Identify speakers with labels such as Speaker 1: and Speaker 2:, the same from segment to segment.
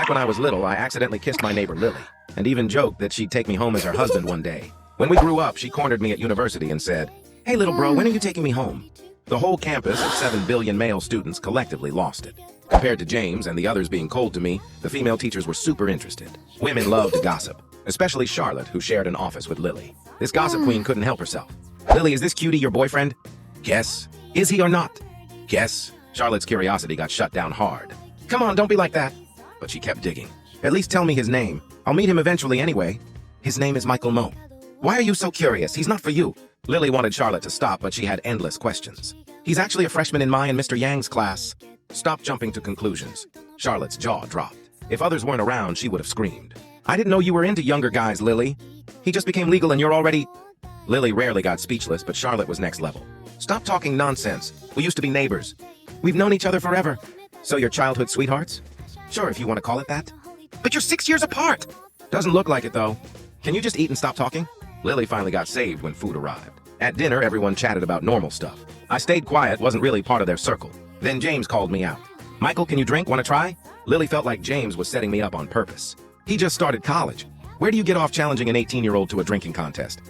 Speaker 1: Back when I was little, I accidentally kissed my neighbor Lily, and even joked that she'd take me home as her husband one day. When we grew up, she cornered me at university and said, "Hey little bro, when are you taking me home?" The whole campus of 7 billion male students collectively lost it. Compared to James and the others being cold to me, the female teachers were super interested. Women loved to gossip, especially Charlotte, who shared an office with Lily. This gossip queen couldn't help herself. "Lily, is this cutie your boyfriend?" "Guess." "Is he or not?" "Guess." Charlotte's curiosity got shut down hard. "Come on, don't be like that." But she kept digging. "At least tell me his name. I'll meet him eventually anyway." "His name is Michael Mo." "Why are you so curious? He's not for you." Lily wanted Charlotte to stop, but she had endless questions. "He's actually a freshman in my and Mr. Yang's class." Stop jumping to conclusions. Charlotte's jaw dropped. If others weren't around, she would have screamed. "I didn't know you were into younger guys, Lily. He just became legal and you're already..." Lily rarely got speechless, but Charlotte was next level. "Stop talking nonsense. We used to be neighbors. We've known each other forever." "So you're childhood sweethearts?" "Sure, if you want to call it that." "But you're 6 years apart!" "Doesn't look like it, though. Can you just eat and stop talking?" Lily finally got saved when food arrived. At dinner, everyone chatted about normal stuff. I stayed quiet, wasn't really part of their circle. Then James called me out. "Michael, can you drink? Want to try?" Lily felt like James was setting me up on purpose. He just started college. Where do you get off challenging an 18-year-old to a drinking contest?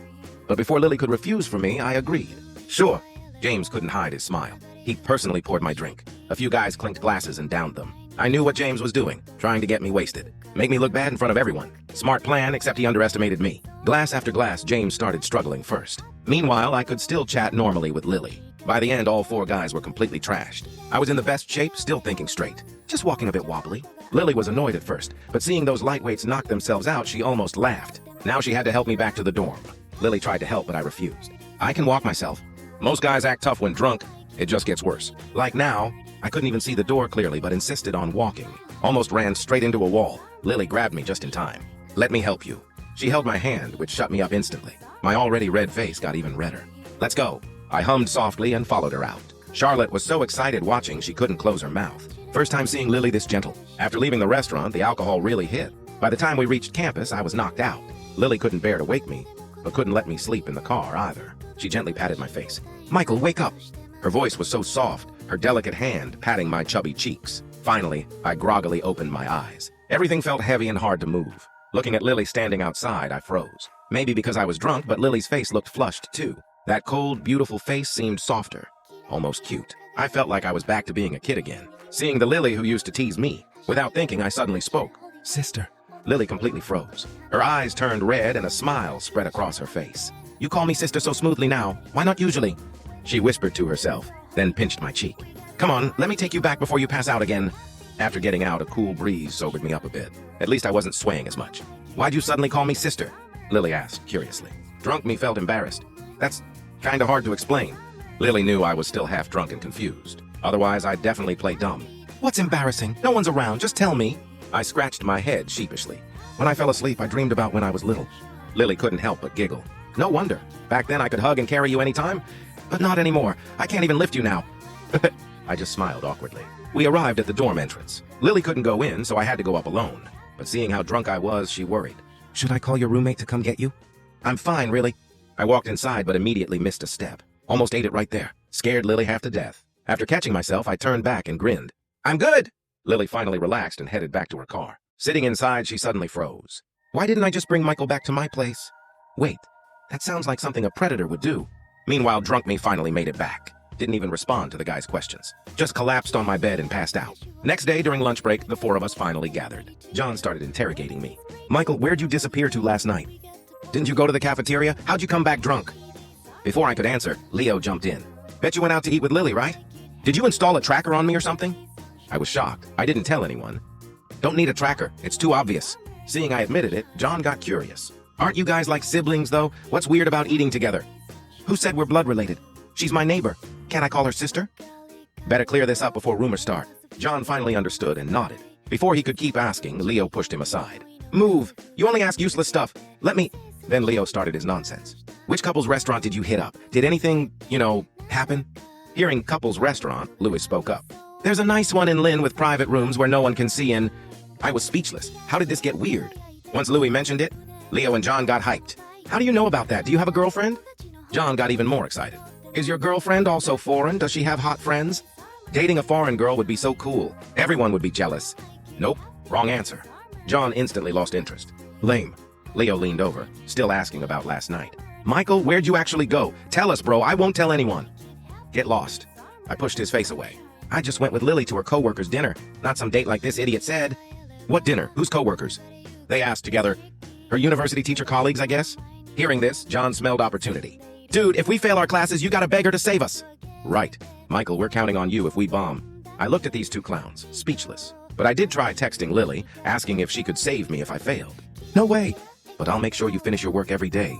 Speaker 1: But before Lily could refuse for me, I agreed. "Sure." James couldn't hide his smile. He personally poured my drink. A few guys clinked glasses and downed them. I knew what James was doing, trying to get me wasted. Make me look bad in front of everyone. Smart plan, except he underestimated me. Glass after glass, James started struggling first. Meanwhile, I could still chat normally with Lily. By the end, all 4 guys were completely trashed. I was in the best shape, still thinking straight. Just walking a bit wobbly. Lily was annoyed at first, but seeing those lightweights knock themselves out, she almost laughed. Now she had to help me back to the dorm. Lily tried to help, but I refused. "I can walk myself." Most guys act tough when drunk. It just gets worse. Like now, I couldn't even see the door clearly, but insisted on walking. Almost ran straight into a wall. Lily grabbed me just in time. "Let me help you." She held my hand, which shut me up instantly. My already red face got even redder. "Let's go." I hummed softly and followed her out. Charlotte was so excited watching she couldn't close her mouth. First time seeing Lily this gentle. After leaving the restaurant, the alcohol really hit. By the time we reached campus, I was knocked out. Lily couldn't bear to wake me, but couldn't let me sleep in the car either. She gently patted my face. "Michael, wake up." Her voice was so soft, her delicate hand patting my chubby cheeks. Finally, I groggily opened my eyes. Everything felt heavy and hard to move. Looking at Lily standing outside, I froze. Maybe because I was drunk, but Lily's face looked flushed too. That cold, beautiful face seemed softer, almost cute. I felt like I was back to being a kid again, seeing the Lily who used to tease me. Without thinking, I suddenly spoke. "Sister." Lily completely froze. Her eyes turned red and a smile spread across her face. "You call me sister so smoothly now. Why not usually?" She whispered to herself, then pinched my cheek. "Come on, let me take you back before you pass out again." After getting out, a cool breeze sobered me up a bit. At least I wasn't swaying as much. "Why'd you suddenly call me sister?" Lily asked, curiously. Drunk me felt embarrassed. "That's kinda hard to explain." Lily knew I was still half drunk and confused. Otherwise, I'd definitely play dumb. "What's embarrassing? No one's around, just tell me." I scratched my head sheepishly. "When I fell asleep, I dreamed about when I was little." Lily couldn't help but giggle. "No wonder. Back then I could hug and carry you anytime. But not anymore. I can't even lift you now." I just smiled awkwardly. We arrived at the dorm entrance. Lily couldn't go in, so I had to go up alone. But seeing how drunk I was, she worried. "Should I call your roommate to come get you?" "I'm fine, really." I walked inside, but immediately missed a step. Almost ate it right there. Scared Lily half to death. After catching myself, I turned back and grinned. "I'm good!" Lily finally relaxed and headed back to her car. Sitting inside, she suddenly froze. "Why didn't I just bring Michael back to my place?" Wait, that sounds like something a predator would do. Meanwhile, drunk me finally made it back. Didn't even respond to the guy's questions. Just collapsed on my bed and passed out. Next day, during lunch break, the 4 of us finally gathered. John started interrogating me. "Michael, where'd you disappear to last night? Didn't you go to the cafeteria? How'd you come back drunk?" Before I could answer, Leo jumped in. "Bet you went out to eat with Lily, right? Did you install a tracker on me or something?" I was shocked. I didn't tell anyone. "Don't need a tracker. It's too obvious." Seeing I admitted it, John got curious. "Aren't you guys like siblings, though? What's weird about eating together?" "Who said we're blood related? She's my neighbor. Can't I call her sister?" Better clear this up before rumors start. John finally understood and nodded. Before he could keep asking, Leo pushed him aside. "Move! You only ask useless stuff. Let me..." Then Leo started his nonsense. "Which couple's restaurant did you hit up? Did anything, happen?" Hearing couple's restaurant, Louis spoke up. "There's a nice one in Lynn with private rooms where no one can see in..." I was speechless. How did this get weird? Once Louis mentioned it, Leo and John got hyped. "How do you know about that? Do you have a girlfriend?" John got even more excited. "Is your girlfriend also foreign? Does she have hot friends?" "Dating a foreign girl would be so cool. Everyone would be jealous." "Nope. Wrong answer. John instantly lost interest. Lame. Leo leaned over, still asking about last night. Michael, where'd you actually go? Tell us, bro. I won't tell anyone. Get lost. I pushed his face away. I just went with Lily to her coworker's dinner, not some date like this idiot said. What dinner? Whose coworkers? They asked together. Her university teacher colleagues, I guess? Hearing this, John smelled opportunity. Dude, if we fail our classes, you gotta beg her to save us. Right. Michael, we're counting on you if we bomb. I looked at these two clowns, speechless. But I did try texting Lily, asking if she could save me if I failed. No way. But I'll make sure you finish your work every day.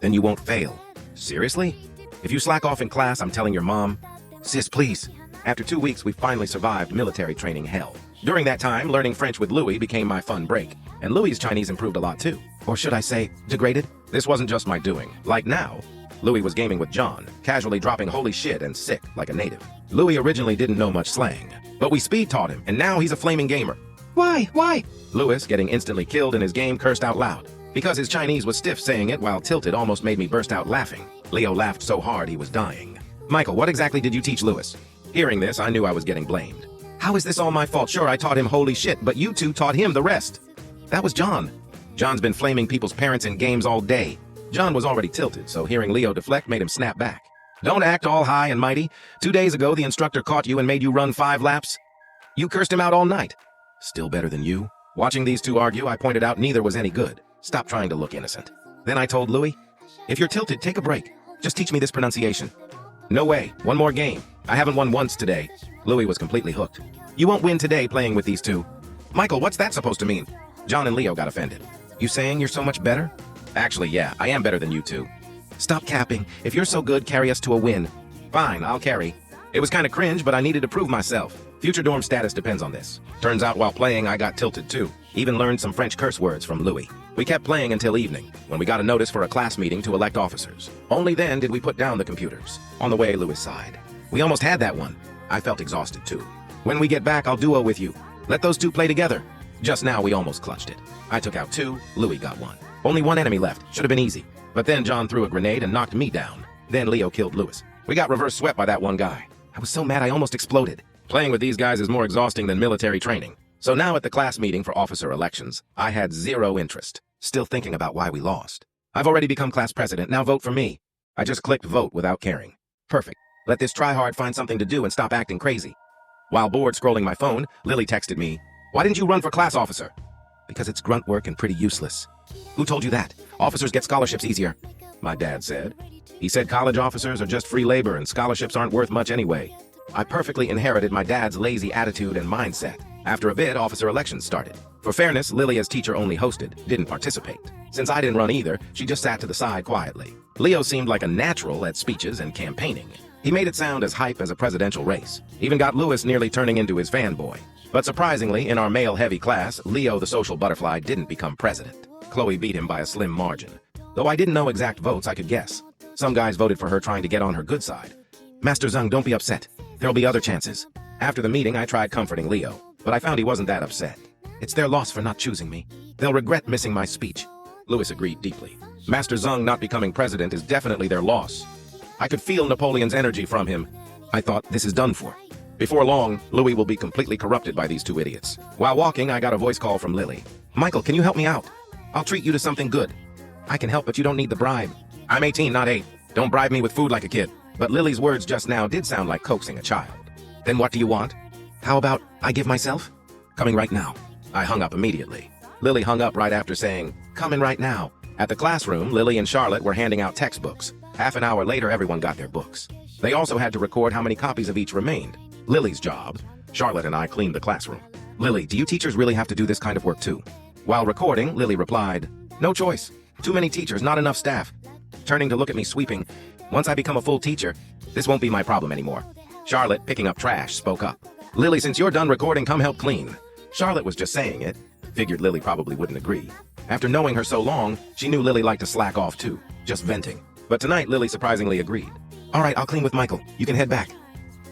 Speaker 1: Then you won't fail. Seriously? If you slack off in class, I'm telling your mom. Sis, please. After 2 weeks, we finally survived military training hell. During that time, learning French with Louis became my fun break. And Louis's Chinese improved a lot too. Or should I say, degraded? This wasn't just my doing. Like now, Louis was gaming with John, casually dropping holy shit and sick like a native. Louis originally didn't know much slang, but we speed taught him, and now he's a flaming gamer. Why? Louis, getting instantly killed in his game, cursed out loud. Because his Chinese was stiff, saying it while tilted almost made me burst out laughing. Leo laughed so hard he was dying. Michael, what exactly did you teach Louis? Hearing this, I knew I was getting blamed. How is this all my fault? Sure, I taught him holy shit, but you two taught him the rest. That was John. John's been flaming people's parents in games all day. John was already tilted, so hearing Leo deflect made him snap back. Don't act all high and mighty. 2 days ago, the instructor caught you and made you run 5 laps. You cursed him out all night. Still better than you. Watching these two argue, I pointed out neither was any good. Stop trying to look innocent. Then I told Louis, if you're tilted, take a break. Just teach me this pronunciation. No way. One more game. I haven't won once today. Louis was completely hooked. You won't win today playing with these two. Michael, what's that supposed to mean? John and Leo got offended. You saying you're so much better? Actually, yeah, I am better than you two. Stop capping. If you're so good, carry us to a win. Fine, I'll carry. It was kind of cringe, but I needed to prove myself. Future dorm status depends on this. Turns out while playing, I got tilted too. Even learned some French curse words from Louis. We kept playing until evening, when we got a notice for a class meeting to elect officers. Only then did we put down the computers. On the way, Louis sighed. We almost had that one. I felt exhausted too. When we get back, I'll duo with you. Let those two play together. Just now, we almost clutched it. I took out 2, Louis got 1. Only 1 enemy left. Should have been easy. But then John threw a grenade and knocked me down. Then Leo killed Louis. We got reverse swept by that one guy. I was so mad I almost exploded. Playing with these guys is more exhausting than military training. So now at the class meeting for officer elections, I had 0 interest. Still thinking about why we lost. I've already become class president, now vote for me. I just clicked vote without caring. Perfect. Let this tryhard find something to do and stop acting crazy. While bored scrolling my phone, Lily texted me, why didn't you run for class officer? Because it's grunt work and pretty useless. Who told you that? Officers get scholarships easier. My dad said. He said college officers are just free labor and scholarships aren't worth much anyway. I perfectly inherited my dad's lazy attitude and mindset. After a bit, officer elections started. For fairness, Lily as teacher only hosted, didn't participate. Since I didn't run either, she just sat to the side quietly. Leo seemed like a natural at speeches and campaigning. He made it sound as hype as a presidential race. Even got Louis nearly turning into his fanboy. But surprisingly, in our male-heavy class, Leo the social butterfly didn't become president. Chloe beat him by a slim margin. Though I didn't know exact votes, I could guess. Some guys voted for her trying to get on her good side. Master Zung, don't be upset. There'll be other chances. After the meeting, I tried comforting Leo, but I found he wasn't that upset. It's their loss for not choosing me. They'll regret missing my speech. Louis agreed deeply. Master Zung not becoming president is definitely their loss. I could feel Napoleon's energy from him. I thought, this is done for. Before long, Louis will be completely corrupted by these two idiots. While walking, I got a voice call from Lily. Michael, can you help me out? I'll treat you to something good. I can help, but you don't need the bribe. I'm 18, not 8. Don't bribe me with food like a kid. But Lily's words just now did sound like coaxing a child. Then what do you want? How about I give myself? Coming right now. I hung up immediately. Lily hung up right after saying, coming right now. At the classroom, Lily and Charlotte were handing out textbooks. Half an hour later, everyone got their books. They also had to record how many copies of each remained. Lily's job. Charlotte and I cleaned the classroom. Lily, do you teachers really have to do this kind of work too? While recording, Lily replied, no choice. Too many teachers, not enough staff. Turning to look at me sweeping, once I become a full teacher, this won't be my problem anymore. Charlotte, picking up trash, spoke up. Lily, since you're done recording, come help clean. Charlotte was just saying it. Figured Lily probably wouldn't agree. After knowing her so long, she knew Lily liked to slack off too, just venting. But tonight, Lily surprisingly agreed. All right, I'll clean with Michael. You can head back.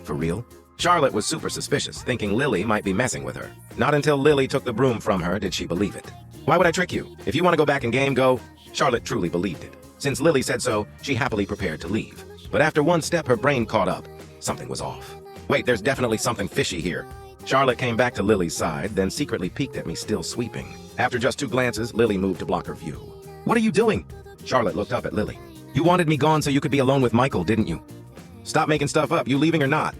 Speaker 1: For real? Charlotte was super suspicious, thinking Lily might be messing with her. Not until Lily took the broom from her did she believe it. Why would I trick you? If you want to go back in game, go. Charlotte truly believed it. Since Lily said so, she happily prepared to leave. But after one step, her brain caught up. Something was off. Wait, there's definitely something fishy here. Charlotte came back to Lily's side, then secretly peeked at me still sweeping. After just 2 glances, Lily moved to block her view. "What are you doing?" Charlotte looked up at Lily. "You wanted me gone so you could be alone with Michael, didn't you?" "Stop making stuff up. You leaving or not?"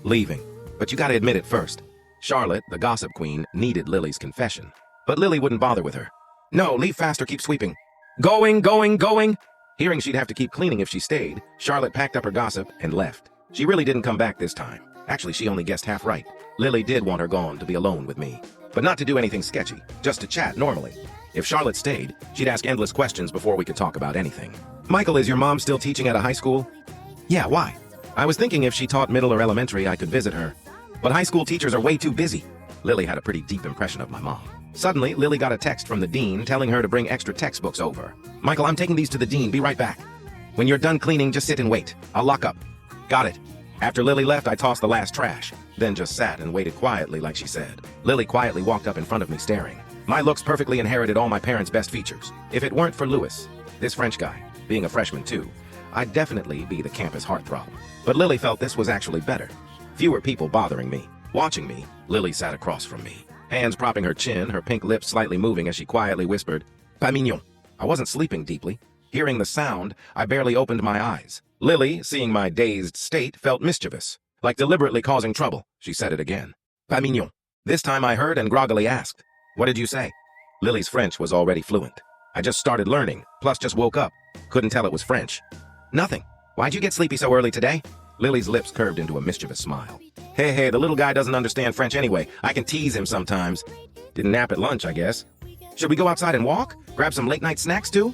Speaker 1: "Leaving. But you gotta admit it first." Charlotte, the gossip queen, needed Lily's confession. But Lily wouldn't bother with her. "No, leave fast or keep sweeping." "Going, going, going!" Hearing she'd have to keep cleaning if she stayed, Charlotte packed up her gossip and left. She really didn't come back this time. Actually, she only guessed half right. Lily did want her gone to be alone with me. But not to do anything sketchy, just to chat normally. If Charlotte stayed, she'd ask endless questions before we could talk about anything. "Michael, is your mom still teaching at a high school?" "Yeah, why?" "I was thinking if she taught middle or elementary, I could visit her. But high school teachers are way too busy." Lily had a pretty deep impression of my mom. Suddenly, Lily got a text from the dean telling her to bring extra textbooks over. "Michael, I'm taking these to the dean. Be right back. When you're done cleaning, just sit and wait. I'll lock up." "Got it." After Lily left, I tossed the last trash, then just sat and waited quietly like she said. Lily quietly walked up in front of me staring. My looks perfectly inherited all my parents' best features. If it weren't for Louis, this French guy, being a freshman too, I'd definitely be the campus heartthrob. But Lily felt this was actually better. Fewer people bothering me. Watching me, Lily sat across from me, hands propping her chin, her pink lips slightly moving as she quietly whispered, "Pas mignon." I wasn't sleeping deeply. Hearing the sound, I barely opened my eyes. Lily, seeing my dazed state, felt mischievous, like deliberately causing trouble. She said it again. "Pas mignon." This time I heard and groggily asked, "What did you say?" Lily's French was already fluent. I just started learning, plus just woke up. Couldn't tell it was French. "Nothing. Why'd you get sleepy so early today?" Lily's lips curved into a mischievous smile. Hey, the little guy doesn't understand French anyway. I can tease him sometimes. Didn't nap at lunch, I guess. Should we go outside and walk? Grab some late-night snacks, too?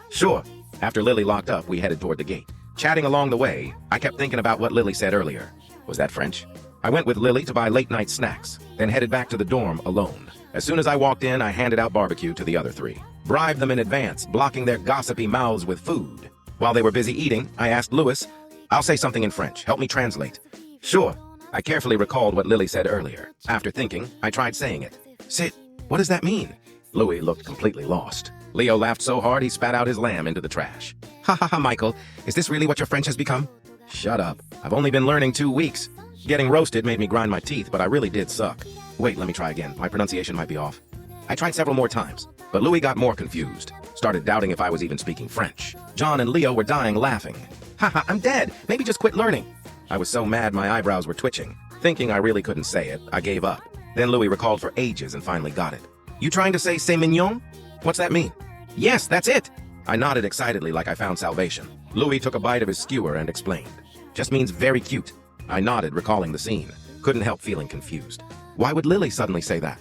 Speaker 1: Sure. After Lily locked up, we headed toward the gate. Chatting along the way, I kept thinking about what Lily said earlier. Was that French? I went with Lily to buy late-night snacks, then headed back to the dorm alone. As soon as I walked in, I handed out barbecue to the other 3. Bribed them in advance, blocking their gossipy mouths with food. While they were busy eating, I asked Louis, "I'll say something in French. Help me translate." "Sure." I carefully recalled what Lily said earlier. After thinking, I tried saying it. "Sit. What does that mean?" Louis looked completely lost. Leo laughed so hard he spat out his lamb into the trash. "Ha ha ha, Michael. Is this really what your French has become?" "Shut up. I've only been learning 2 weeks. Getting roasted made me grind my teeth, but I really did suck. Wait, let me try again. My pronunciation might be off." I tried several more times, but Louis got more confused. Started doubting if I was even speaking French. John and Leo were dying laughing. "Haha, I'm dead. Maybe just quit learning." I was so mad my eyebrows were twitching. Thinking I really couldn't say it, I gave up. Then Louis recalled for ages and finally got it. "You trying to say c'est mignon?" "What's that mean?" "Yes, that's it." I nodded excitedly like I found salvation. Louis took a bite of his skewer and explained. "Just means very cute." I nodded, recalling the scene. Couldn't help feeling confused. Why would Lily suddenly say that?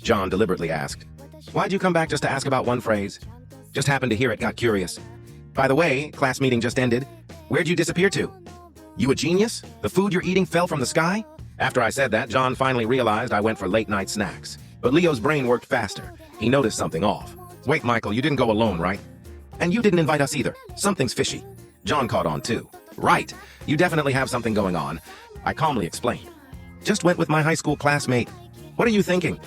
Speaker 1: John deliberately asked, "Why'd you come back just to ask about one phrase?" "Just happened to hear it, got curious." "By the way, class meeting just ended. Where'd you disappear to?" "You a genius? The food you're eating fell from the sky?" After I said that, John finally realized I went for late-night snacks. But Leo's brain worked faster. He noticed something off. "Wait, Michael, you didn't go alone, right?" "And you didn't invite us either. Something's fishy." John caught on too. "Right. You definitely have something going on." I calmly explained. "Just went with my high school classmate." "What are you thinking?"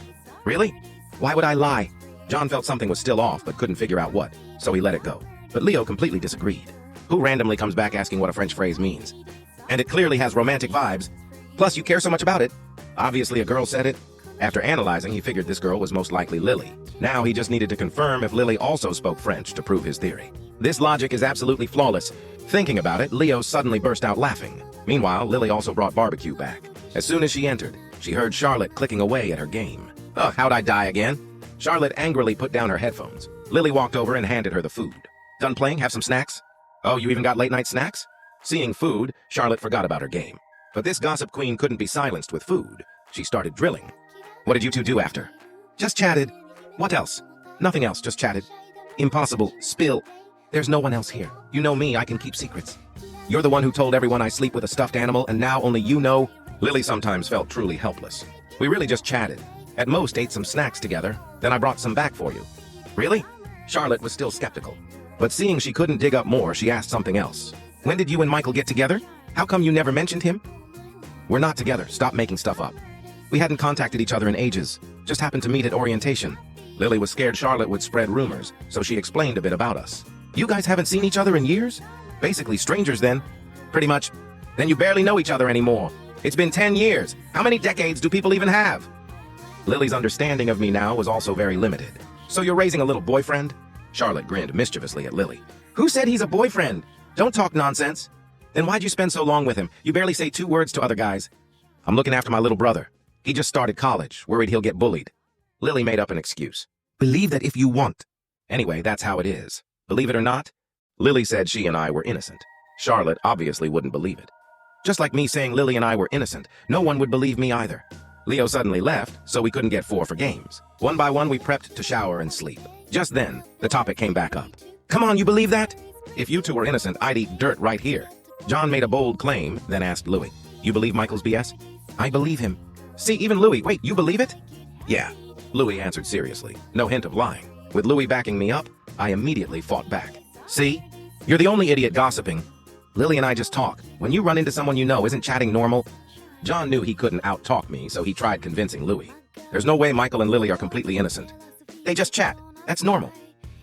Speaker 1: "Really? Why would I lie?" John felt something was still off but couldn't figure out what, so he let it go. But Leo completely disagreed. Who randomly comes back asking what a French phrase means? And it clearly has romantic vibes. Plus, you care so much about it. Obviously, a girl said it. After analyzing, he figured this girl was most likely Lily. Now he just needed to confirm if Lily also spoke French to prove his theory. This logic is absolutely flawless. Thinking about it, Leo suddenly burst out laughing. Meanwhile, Lily also brought barbecue back. As soon as she entered, she heard Charlotte clicking away at her game. "Oh, how'd I die again?" Charlotte angrily put down her headphones. Lily walked over and handed her the food. "Done playing? Have some snacks?" "Oh, you even got late-night snacks?" Seeing food, Charlotte forgot about her game. But this gossip queen couldn't be silenced with food. She started drilling. "What did you 2 do after?" "Just chatted." "What else?" "Nothing else, just chatted." "Impossible. Spill." "There's no one else here. You know me, I can keep secrets." "You're the one who told everyone I sleep with a stuffed animal, and now only you know?" Lily sometimes felt truly helpless. "We really just chatted. At most ate some snacks together, then I brought some back for you." "Really?" Charlotte was still skeptical. But seeing she couldn't dig up more, she asked something else. "When did you and Michael get together? How come you never mentioned him?" "We're not together. Stop making stuff up. We hadn't contacted each other in ages. Just happened to meet at orientation." Lily was scared Charlotte would spread rumors, so she explained a bit about us. "You guys haven't seen each other in years? Basically strangers then?" "Pretty much. Then you barely know each other anymore. It's been 10 years. How many decades do people even have? Lily's understanding of me now was also very limited. So you're raising a little boyfriend? Charlotte grinned mischievously at Lily. Who said he's a boyfriend? Don't talk nonsense. Then why'd you spend so long with him? You barely say 2 words to other guys. I'm looking after my little brother. He just started college, worried he'll get bullied. Lily made up an excuse. Believe that if you want. Anyway, that's how it is. Believe it or not, Lily said she and I were innocent. Charlotte obviously wouldn't believe it. Just like me saying Lily and I were innocent, no one would believe me either. Leo suddenly left, so we couldn't get 4 for games. One by one, we prepped to shower and sleep. Just then, the topic came back up. Come on, you believe that? If you two were innocent, I'd eat dirt right here. John made a bold claim, then asked Louis, you believe Michael's BS? I believe him. See, even Louis, wait, you believe it? Yeah, Louis answered seriously, no hint of lying. With Louis backing me up, I immediately fought back. See? You're the only idiot gossiping. Lily and I just talk. When you run into someone you know, isn't chatting normal? John knew he couldn't out-talk me, so he tried convincing Louis. There's no way Michael and Lily are completely innocent. They just chat. That's normal.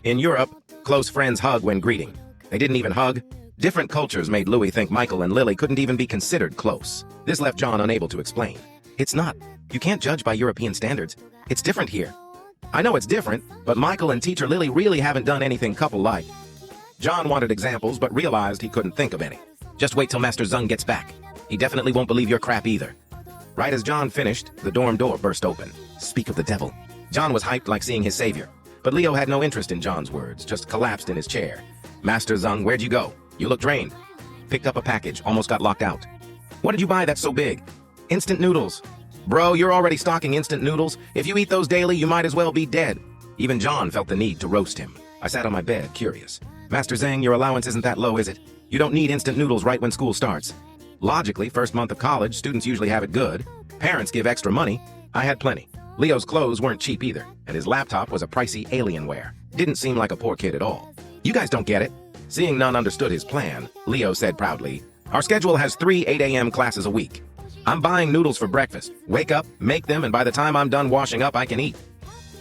Speaker 1: In Europe, close friends hug when greeting. They didn't even hug. Different cultures made Louis think Michael and Lily couldn't even be considered close. This left John unable to explain. It's not. You can't judge by European standards. It's different here. I know it's different, but Michael and teacher Lily really haven't done anything couple-like. John wanted examples, but realized he couldn't think of any. Just wait till Master Zung gets back. He definitely won't believe your crap either. Right as John finished, the dorm door burst open. Speak of the devil. John was hyped like seeing his savior. But Leo had no interest in John's words, just collapsed in his chair. Master Zung, where'd you go? You look drained. Picked up a package, almost got locked out. What did you buy that's so big? Instant noodles. Bro, you're already stocking instant noodles. If you eat those daily, you might as well be dead. Even John felt the need to roast him. I sat on my bed, curious. Master Zhang, your allowance isn't that low, is it? You don't need instant noodles right when school starts. Logically, first month of college, students usually have it good. Parents give extra money. I had plenty. Leo's clothes weren't cheap either, and his laptop was a pricey Alienware. Didn't seem like a poor kid at all. You guys don't get it. Seeing none understood his plan, Leo said proudly, our schedule has 3 8 a.m. classes a week. I'm buying noodles for breakfast. Wake up, make them, and by the time I'm done washing up, I can eat.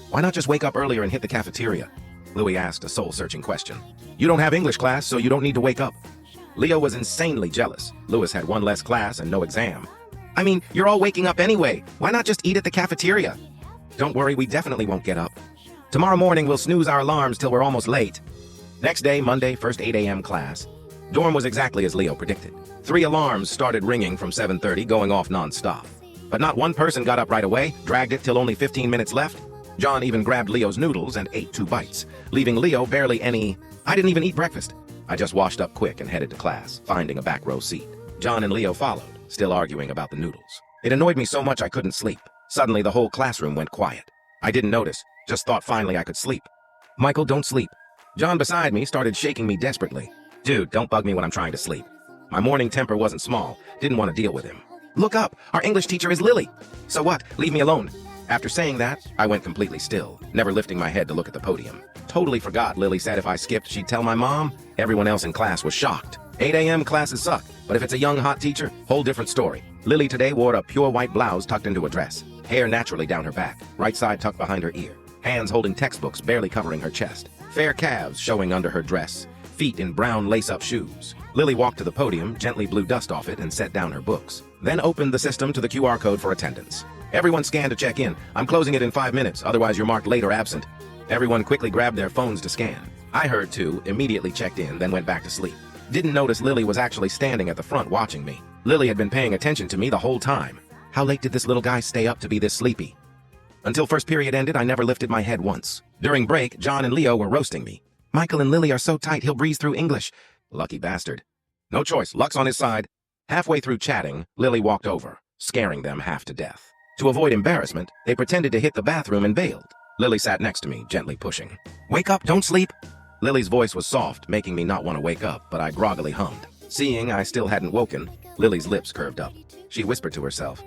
Speaker 1: Why not just wake up earlier and hit the cafeteria? Louis asked a soul-searching question. You don't have English class, so you don't need to wake up. Leo was insanely jealous. Louis had 1 less class and no exam. I mean, you're all waking up anyway. Why not just eat at the cafeteria? Don't worry, we definitely won't get up. Tomorrow morning, we'll snooze our alarms till we're almost late. Next day, Monday, first 8 a.m. class. Dorm was exactly as Leo predicted. 3 alarms started ringing from 7:30, going off non-stop. But not one person got up right away, dragged it till only 15 minutes left. John even grabbed Leo's noodles and ate 2 bites, leaving Leo barely any. I didn't even eat breakfast. I just washed up quick and headed to class, finding a back row seat. John and Leo followed, still arguing about the noodles. It annoyed me so much I couldn't sleep. Suddenly, the whole classroom went quiet. I didn't notice, just thought finally I could sleep. Michael, don't sleep. John beside me started shaking me desperately. Dude, don't bug me when I'm trying to sleep. My morning temper wasn't small, didn't want to deal with him. Look up, our English teacher is Lily. So what, leave me alone. After saying that, I went completely still, never lifting my head to look at the podium. Totally forgot Lily said if I skipped, she'd tell my mom. Everyone else in class was shocked. 8 a.m. classes suck, but if it's a young hot teacher, whole different story. Lily today wore a pure white blouse tucked into a dress, hair naturally down her back, right side tucked behind her ear, hands holding textbooks barely covering her chest, fair calves showing under her dress, feet in brown lace-up shoes. Lily walked to the podium, gently blew dust off it, and set down her books, then opened the system to the QR code for attendance. Everyone scanned to check in. I'm closing it in 5 minutes, otherwise you're marked late or absent. Everyone quickly grabbed their phones to scan. I heard too, immediately checked in, then went back to sleep. Didn't notice Lily was actually standing at the front watching me. Lily had been paying attention to me the whole time. How late did this little guy stay up to be this sleepy? Until first period ended, I never lifted my head once. During break, John and Leo were roasting me. Michael and Lily are so tight he'll breeze through English. Lucky bastard. No choice, luck's on his side. Halfway through chatting, Lily walked over, scaring them half to death. To avoid embarrassment, they pretended to hit the bathroom and bailed. Lily sat next to me, gently pushing. Wake up, don't sleep. Lily's voice was soft, making me not want to wake up, but I groggily hummed. Seeing I still hadn't woken, Lily's lips curved up. She whispered to herself,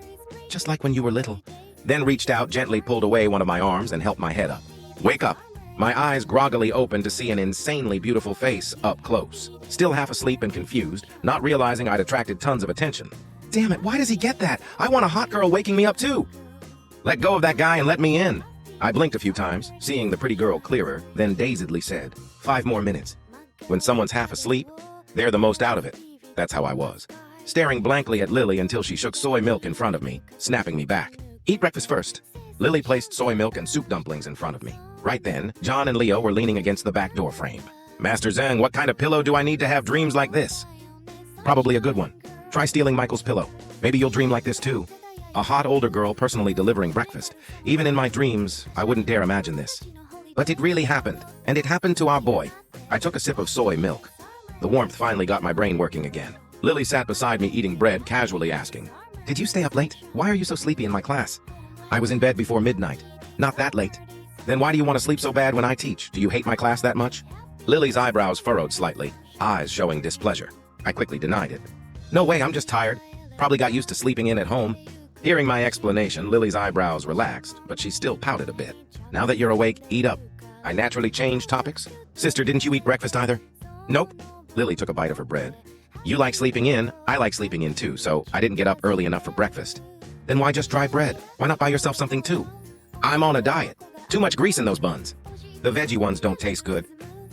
Speaker 1: just like when you were little. Then reached out, gently pulled away one of my arms and helped my head up. Wake up. My eyes groggily opened to see an insanely beautiful face up close. Still half asleep and confused, not realizing I'd attracted tons of attention. Damn it, why does he get that? I want a hot girl waking me up too. Let go of that guy and let me in. I blinked a few times, seeing the pretty girl clearer, then dazedly said, 5 more minutes. When someone's half asleep, they're the most out of it. That's how I was. staring blankly at Lily until she shook soy milk in front of me, snapping me back. Eat breakfast first. Lily placed soy milk and soup dumplings in front of me. Right then, John and Leo were leaning against the back door frame. Master Zhang, what kind of pillow do I need to have dreams like this? Probably a good one. Try stealing Michael's pillow. Maybe you'll dream like this too. A hot older girl personally delivering breakfast. Even in my dreams, I wouldn't dare imagine this. But it really happened, and it happened to our boy. I took a sip of soy milk. The warmth finally got my brain working again. Lily sat beside me eating bread, casually asking, "Did you stay up late? Why are you so sleepy in my class?" "I was in bed before midnight." "Not that late." "Then why do you want to sleep so bad when I teach? Do you hate my class that much?" Lily's eyebrows furrowed slightly, eyes showing displeasure. I quickly denied it. "No way, I'm just tired. Probably got used to sleeping in at home." Hearing my explanation, Lily's eyebrows relaxed, but she still pouted a bit. "Now that you're awake, eat up." I naturally changed topics. "Sister, didn't you eat breakfast either?" "Nope." Lily took a bite of her bread. "You like sleeping in, I like sleeping in too, so I didn't get up early enough for breakfast." "Then why just dry bread? Why not buy yourself something too?" "I'm on a diet. Too much grease in those buns. The veggie ones don't taste good."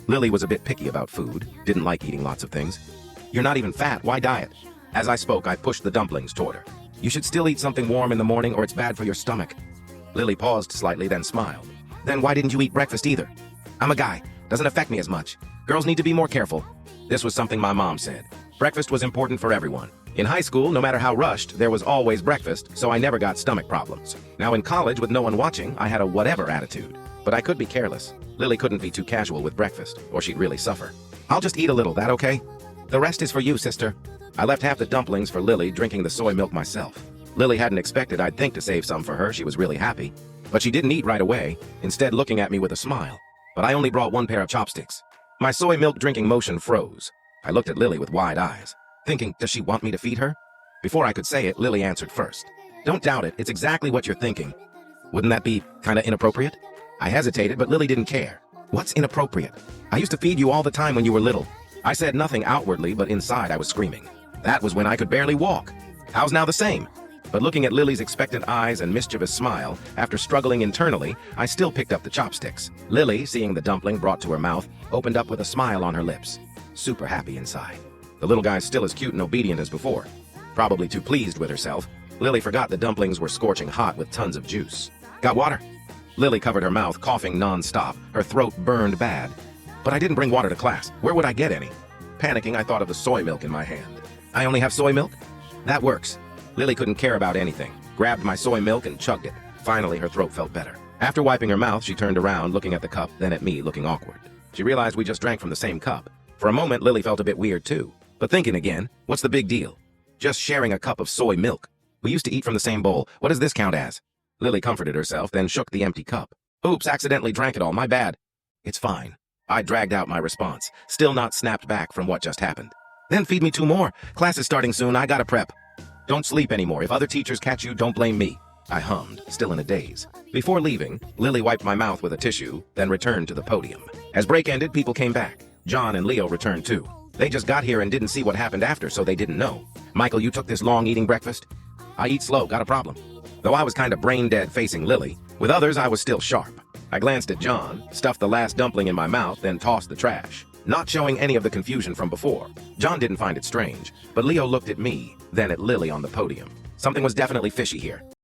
Speaker 1: Lily was a bit picky about food, didn't like eating lots of things. "You're not even fat, why diet?" As I spoke, I pushed the dumplings toward her. "You should still eat something warm in the morning or it's bad for your stomach." Lily paused slightly, then smiled. "Then why didn't you eat breakfast either?" "I'm a guy. Doesn't affect me as much. Girls need to be more careful." This was something my mom said. Breakfast was important for everyone. In high school, no matter how rushed, there was always breakfast, so I never got stomach problems. Now in college, with no one watching, I had a whatever attitude. But I could be careless. Lily couldn't be too casual with breakfast, or she'd really suffer. "I'll just eat a little, that okay?" "The rest is for you, sister." I left half the dumplings for Lily, drinking the soy milk myself. Lily hadn't expected I'd think to save some for her. She was really happy. But she didn't eat right away, instead looking at me with a smile. But I only brought one pair of chopsticks. My soy milk drinking motion froze. I looked at Lily with wide eyes, thinking, does she want me to feed her? Before I could say it, Lily answered first. "Don't doubt it, it's exactly what you're thinking." "Wouldn't that be kinda inappropriate?" I hesitated, but Lily didn't care. "What's inappropriate? I used to feed you all the time when you were little." I said nothing outwardly, but inside I was screaming. That was when I could barely walk. How's now the same? But looking at Lily's expectant eyes and mischievous smile, after struggling internally, I still picked up the chopsticks. Lily, seeing the dumpling brought to her mouth, opened up with a smile on her lips. Super happy inside. The little guy's still as cute and obedient as before. Probably too pleased with herself, Lily forgot the dumplings were scorching hot with tons of juice. "Got water?" Lily covered her mouth, coughing non-stop. Her throat burned bad. "But I didn't bring water to class. Where would I get any?" Panicking, I thought of the soy milk in my hand. "I only have soy milk?" "That works." Lily couldn't care about anything, grabbed my soy milk and chugged it. Finally, her throat felt better. After wiping her mouth, she turned around, looking at the cup, then at me, looking awkward. She realized we just drank from the same cup. For a moment, Lily felt a bit weird too. But thinking again, what's the big deal? Just sharing a cup of soy milk. We used to eat from the same bowl. What does this count as? Lily comforted herself, then shook the empty cup. "Oops, accidentally drank it all, my bad." "It's fine." I dragged out my response, still not snapped back from what just happened. "Then feed me 2 more. Class is starting soon, I gotta prep." "Don't sleep anymore. If other teachers catch you, don't blame me." I hummed, still in a daze. Before leaving, Lily wiped my mouth with a tissue, then returned to the podium. As break ended, people came back. John and Leo returned too. They just got here and didn't see what happened after, so they didn't know. "Michael, you took this long eating breakfast?" "I eat slow, got a problem." Though I was kinda brain dead facing Lily, with others I was still sharp. I glanced at John, stuffed the last dumpling in my mouth, then tossed the trash, not showing any of the confusion from before. John didn't find it strange, but Leo looked at me, then at Lily on the podium. Something was definitely fishy here.